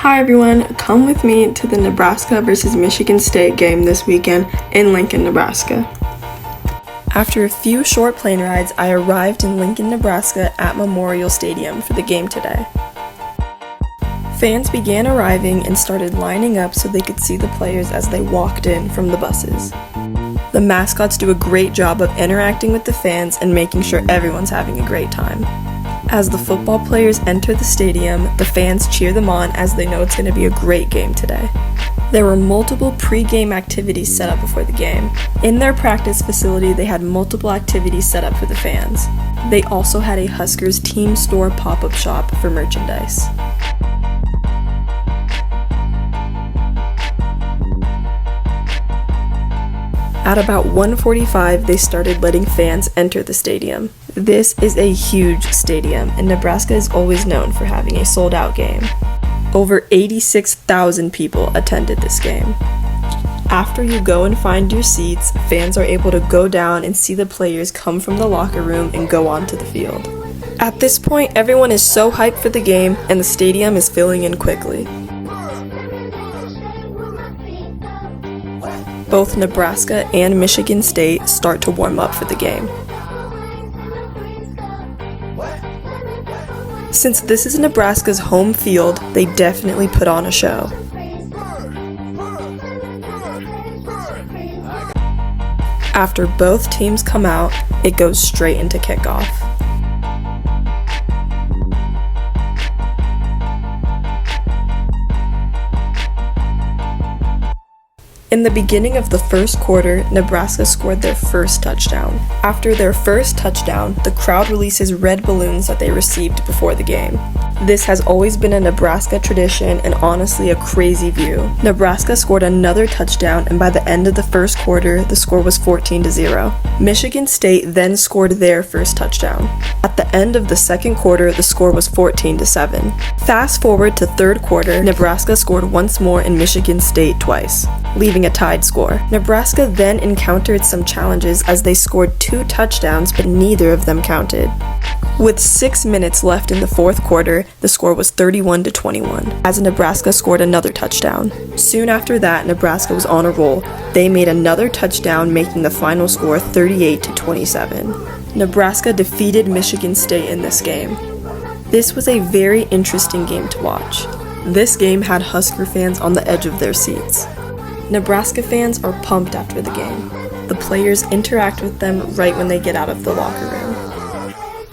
Hi everyone, come with me to the Nebraska versus Michigan State game this weekend in Lincoln, Nebraska. After a few short plane rides, I arrived in Lincoln, Nebraska at Memorial Stadium for the game today. Fans began arriving and started lining up so they could see the players as they walked in from the buses. The mascots do a great job of interacting with the fans and making sure everyone's having a great time. As the football players enter the stadium, the fans cheer them on as they know it's going to be a great game today. There were multiple pre-game activities set up before the game. In their practice facility, they had multiple activities set up for the fans. They also had a Huskers team store pop-up shop for merchandise. At about 1:45, they started letting fans enter the stadium. This is a huge stadium, and Nebraska is always known for having a sold-out game. Over 86,000 people attended this game. After you go and find your seats, fans are able to go down and see the players come from the locker room and go onto the field. At this point, everyone is so hyped for the game, and the stadium is filling in quickly. Both Nebraska and Michigan State start to warm up for the game. Since this is Nebraska's home field, they definitely put on a show. After both teams come out, it goes straight into kickoff. In the beginning of the first quarter, Nebraska scored their first touchdown. After their first touchdown, the crowd releases red balloons that they received before the game. This has always been a Nebraska tradition and honestly a crazy view. Nebraska scored another touchdown, and by the end of the first quarter, the score was 14-0. Michigan State then scored their first touchdown. At the end of the second quarter, the score was 14-7. Fast forward to third quarter, Nebraska scored once more and Michigan State twice, leaving a tied score. Nebraska then encountered some challenges as they scored 2 touchdowns, but neither of them counted. With 6 minutes left in the fourth quarter, the score was 31-21, as Nebraska scored another touchdown. Soon after that, Nebraska was on a roll. They made another touchdown, making the final score 38-27. Nebraska defeated Michigan State in this game. This was a very interesting game to watch. This game had Husker fans on the edge of their seats. Nebraska fans are pumped after the game. The players interact with them right when they get out of the locker room.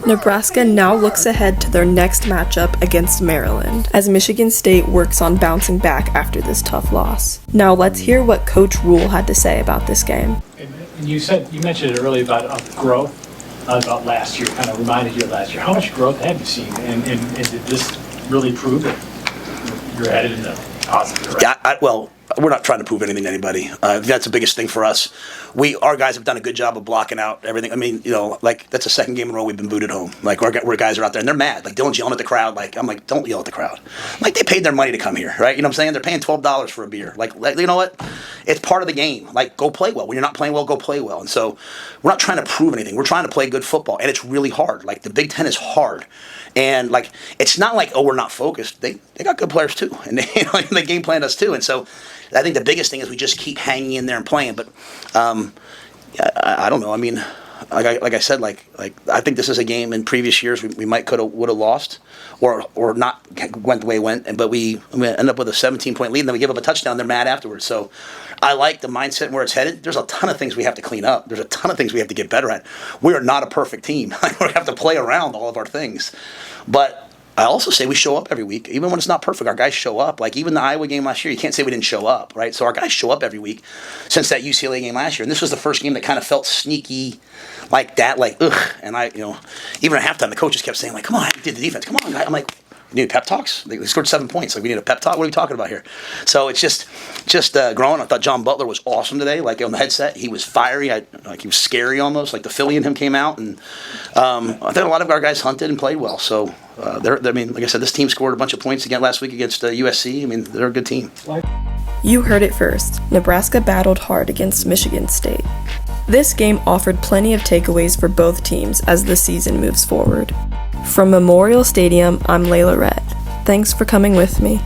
Nebraska now looks ahead to their next matchup against Maryland, as Michigan State works on bouncing back after this tough loss. Now let's hear what Coach Rhule had to say about this game. And you mentioned it earlier about growth, about last year, kind of reminded you of last year. How much growth have you seen, and did this really prove that you're headed in the positive direction? Yeah, well, we're not trying to prove anything to anybody. That's the biggest thing for us. Our guys have done a good job of blocking out everything. I mean, that's the second game in a row we've been booted home. Like, our guys are out there, and they're mad. Like, Dylan's yelling at the crowd. Like, I'm like, don't yell at the crowd. Like, they paid their money to come here, right? You know what I'm saying? They're paying $12 for a beer. Like, you know what? It's part of the game. Like, go play well. When you're not playing well, go play well. And so we're not trying to prove anything. We're trying to play good football, and it's really hard. Like, the Big Ten is hard. And, like, it's not like, oh, we're not focused. They got good players, too. And they game planned us, too. And so I think the biggest thing is we just keep hanging in there and playing. But I don't know. I mean, like I said, like I think this is a game in previous years we might would have lost or not went the way it went. But we end up with a 17-point lead, and then we give up a touchdown. They're mad afterwards. So I like the mindset and where it's headed. There's a ton of things we have to clean up. There's a ton of things we have to get better at. We are not a perfect team. We have to play around all of our things. But I also say we show up every week. Even when it's not perfect, our guys show up. Like, even the Iowa game last year, you can't say we didn't show up, right? So our guys show up every week since that UCLA game last year. And this was the first game that kind of felt sneaky like that, like, ugh. And even at halftime, the coaches kept saying, like, come on, you did the defense. Come on, guys. I'm like, we need pep talks? They scored 7 points. Like, we need a pep talk? What are we talking about here? So it's just growing. I thought John Butler was awesome today. Like, on the headset, he was fiery. He was scary almost. Like, the Philly in him came out. And I think a lot of our guys hunted and played well. So, I mean, like I said, this team scored a bunch of points again last week against USC. I mean, they're a good team. You heard it first. Nebraska battled hard against Michigan State. This game offered plenty of takeaways for both teams as the season moves forward. From Memorial Stadium, I'm Layla Rett. Thanks for coming with me.